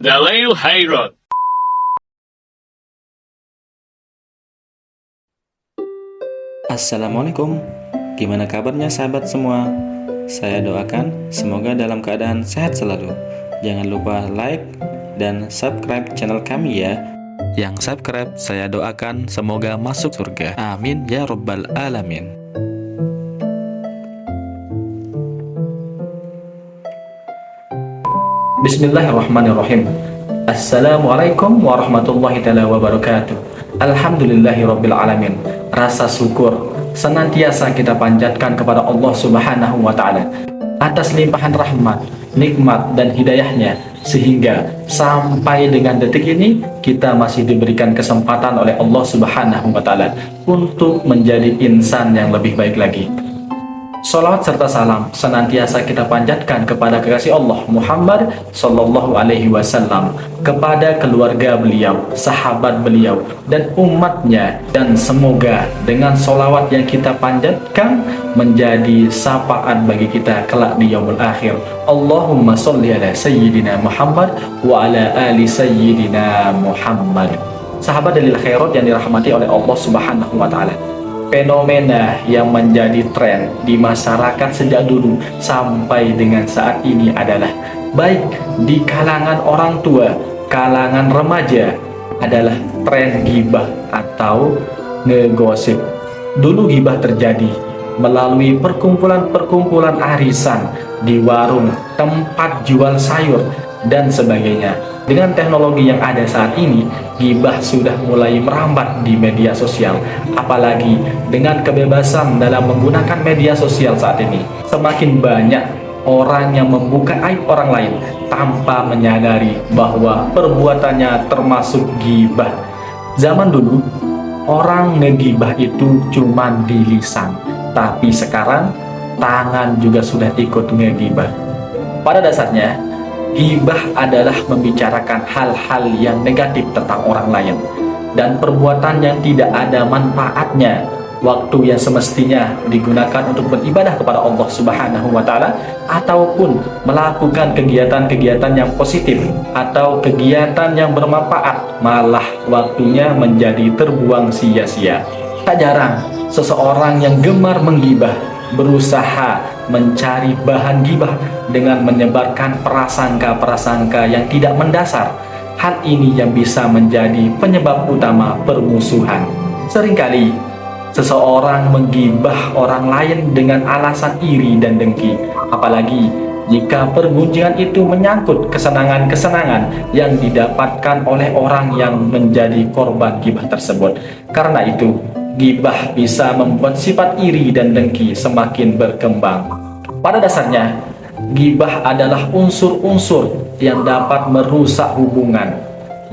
Dalail Hayrat. Assalamualaikum, gimana kabarnya sahabat semua? Saya doakan semoga dalam keadaan sehat selalu. Jangan lupa like dan subscribe channel kami ya. Yang subscribe saya doakan semoga masuk surga. Amin ya robbal alamin. Bismillahirrahmanirrahim. Assalamualaikum warahmatullahi wabarakatuh. Alhamdulillahirabbil alamin. Rasa syukur senantiasa kita panjatkan kepada Allah Subhanahu wa taala atas limpahan rahmat, nikmat dan hidayahnya, sehingga sampai dengan detik ini kita masih diberikan kesempatan oleh Allah Subhanahu wa taala untuk menjadi insan yang lebih baik lagi. Salawat serta salam senantiasa kita panjatkan kepada kekasih Allah Muhammad Sallallahu Alaihi Wasallam, kepada keluarga beliau, sahabat beliau, dan umatnya. Dan semoga dengan salawat yang kita panjatkan menjadi syafaat bagi kita kelak di yaumul akhir. Allahumma sholli ala Sayyidina Muhammad wa ala ali Sayyidina Muhammad. Sahabat dalil khairat yang dirahmati oleh Allah Subhanahu wa taala, fenomena yang menjadi tren di masyarakat sejak dulu sampai dengan saat ini adalah, baik di kalangan orang tua, kalangan remaja, adalah tren gibah atau ngegosip. Dulu gibah terjadi melalui perkumpulan-perkumpulan arisan di warung, tempat jual sayur, dan sebagainya. Dengan teknologi yang ada saat ini, gibah sudah mulai merambat di media sosial. Apalagi dengan kebebasan dalam menggunakan media sosial saat ini, semakin banyak orang yang membuka aib orang lain tanpa menyadari bahwa perbuatannya termasuk gibah. Zaman dulu, orang ngegibah itu cuma di lisan, tapi sekarang tangan juga sudah ikut ngegibah. Pada dasarnya, gibah adalah membicarakan hal-hal yang negatif tentang orang lain dan perbuatan yang tidak ada manfaatnya, waktu yang semestinya digunakan untuk beribadah kepada Allah Subhanahu wa taala, ataupun melakukan kegiatan-kegiatan yang positif atau kegiatan yang bermanfaat, malah waktunya menjadi terbuang sia-sia. Tak jarang seseorang yang gemar menggibah berusaha mencari bahan gibah dengan menyebarkan prasangka-prasangka yang tidak mendasar. Hal ini yang bisa menjadi penyebab utama permusuhan. Seringkali seseorang menggibah orang lain dengan alasan iri dan dengki, apalagi jika pergunjingan itu menyangkut kesenangan-kesenangan yang didapatkan oleh orang yang menjadi korban gibah tersebut. Karena itu, gibah bisa membuat sifat iri dan dengki semakin berkembang. Pada dasarnya, gibah adalah unsur-unsur yang dapat merusak hubungan,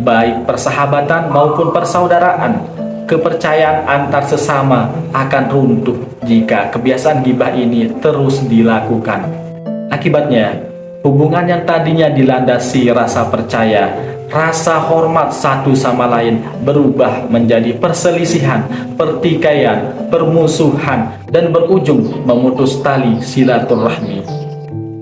baik persahabatan maupun persaudaraan. Kepercayaan antar sesama akan runtuh jika kebiasaan gibah ini terus dilakukan. Akibatnya, hubungan yang tadinya dilandasi rasa percaya, rasa hormat satu sama lain berubah menjadi perselisihan, pertikaian, permusuhan, dan berujung memutus tali silaturahmi.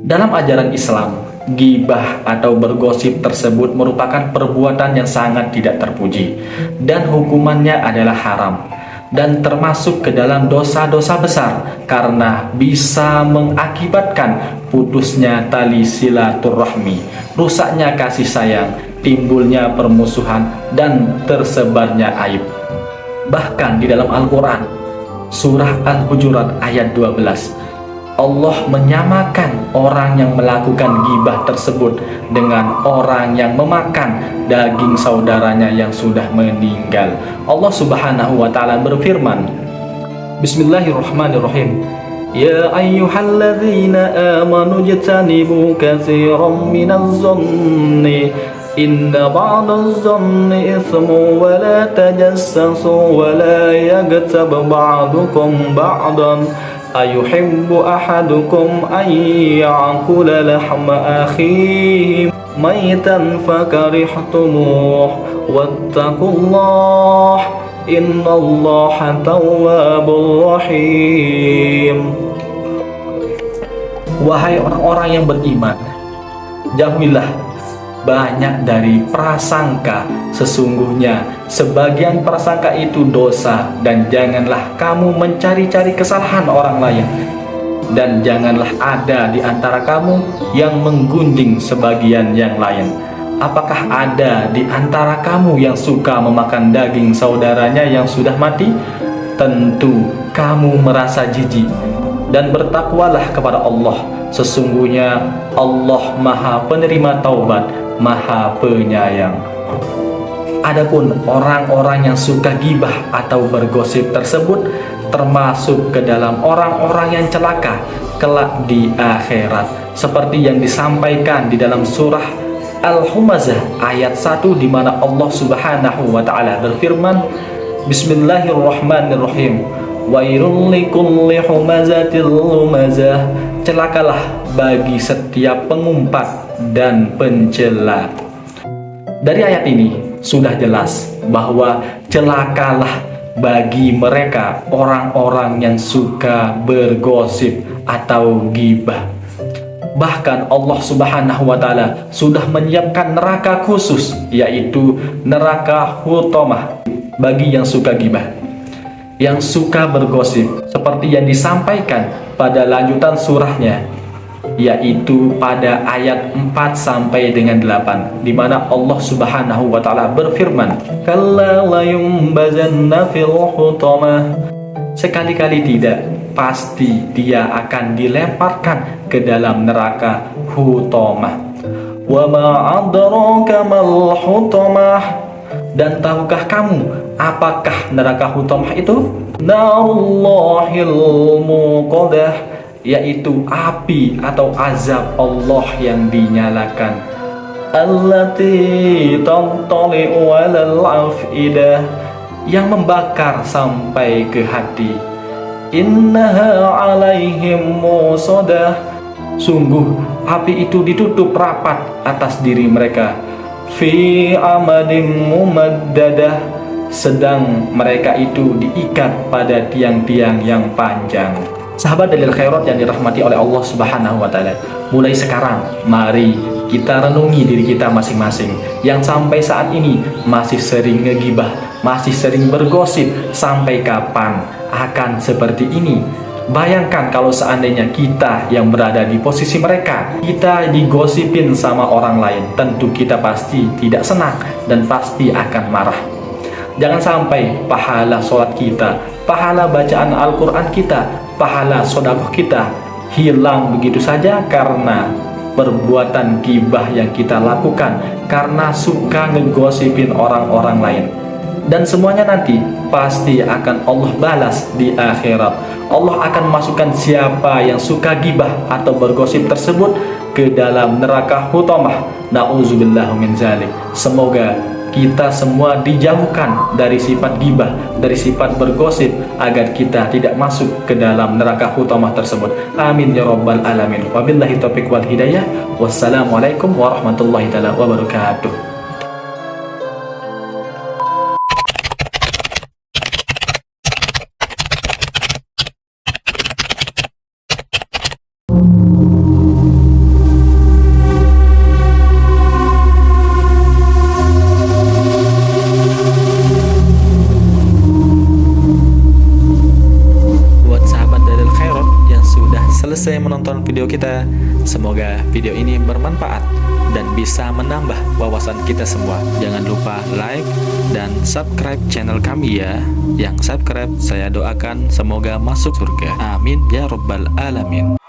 Dalam ajaran Islam, gibah atau bergosip tersebut merupakan perbuatan yang sangat tidak terpuji, dan hukumannya adalah haram dan termasuk ke dalam dosa-dosa besar, karena bisa mengakibatkan putusnya tali silaturahmi, rusaknya kasih sayang, timbulnya permusuhan, dan tersebarnya aib. Bahkan di dalam Al-Quran, surah Al-Hujurat ayat 12, Allah menyamakan orang yang melakukan gibah tersebut dengan orang yang memakan daging saudaranya yang sudah meninggal. Allah Subhanahu wa taala berfirman, Bismillahirrahmanirrahim. Ya ayyuhalladzina amanu jtanibu katsiran minaz zanni inna ba'daz zanni ithmu wa la tajassasu wa la yaghtab ba'dukum ba'dan ayuhibbu ahadukum an ya'kula lahma akhihi maitan fakarihtumuh wattaqullah innallaha tawwabur rahim. Wahai orang-orang yang beriman, jauhilah banyak dari prasangka. Sesungguhnya sebagian prasangka itu dosa, dan janganlah kamu mencari-cari kesalahan orang lain, dan janganlah ada di antara kamu yang menggunjing sebagian yang lain. Apakah ada di antara kamu yang suka memakan daging saudaranya yang sudah mati? Tentu kamu merasa jijik, dan bertakwalah kepada Allah. Sesungguhnya Allah Maha Penerima Taubat, Maha Penyayang. Adapun orang-orang yang suka gibah atau bergosip tersebut termasuk ke dalam orang-orang yang celaka kelak di akhirat, seperti yang disampaikan di dalam surah Al-Humazah ayat 1, di mana Allah Subhanahu wa taala berfirman, Bismillahirrahmanirrahim. Wailul likulli humazatil lumazah. Celakalah bagi setiap pengumpat dan pencela. Dari ayat ini sudah jelas bahwa celakalah bagi mereka orang-orang yang suka bergosip atau gibah. Bahkan Allah Subhanahu wa taala sudah menyiapkan neraka khusus, yaitu neraka hutomah bagi yang suka gibah, yang suka bergosip, seperti yang disampaikan pada lanjutan surahnya, yaitu pada ayat 4 sampai dengan 8, di mana Allah Subhanahu wa taala berfirman, "Kalla la yumbazanna fil hutamah." Sekali-kali tidak, pasti dia akan dilemparkan ke dalam neraka hutamah. "Wa ma adraka mal hutamah." Dan tahukah kamu apakah neraka hutamah itu? Narullahil muqadah, yaitu api atau azab Allah yang dinyalakan. Allati tantali'u 'alal afidah, yang membakar sampai ke hati. Innaha 'alaihim musadah, sungguh api itu ditutup rapat atas diri mereka. Fi amadim mumaddadah, sedang mereka itu diikat pada tiang-tiang yang panjang. Sahabat Dalil Khairat yang dirahmati oleh Allah Subhanahu wa taala, mulai sekarang mari kita renungi diri kita masing-masing yang sampai saat ini masih sering ngegibah, masih sering bergosip. Sampai kapan akan seperti ini? Bayangkan kalau seandainya kita yang berada di posisi mereka, kita digosipin sama orang lain, tentu kita pasti tidak senang dan pasti akan marah. Jangan sampai pahala sholat kita, pahala bacaan Al-Quran kita, pahala sedekah kita hilang begitu saja karena perbuatan gibah yang kita lakukan, karena suka ngegosipin orang-orang lain. Dan semuanya nanti pasti akan Allah balas di akhirat. Allah akan masukkan siapa yang suka gibah atau bergosip tersebut ke dalam neraka hutamah. Na'udzubillah min zalik. Semoga kita semua dijauhkan dari sifat gibah, dari sifat bergosip, agar kita tidak masuk ke dalam neraka hutamah tersebut. Amin ya rabbal alamin. Wabillahi taufiq wal hidayah. Wassalamualaikum warahmatullahi wabarakatuh. Selesai menonton video kita, semoga video ini bermanfaat dan bisa menambah wawasan kita semua. Jangan lupa like dan subscribe channel kami ya. Yang subscribe saya doakan semoga masuk surga. Amin ya rabbal alamin.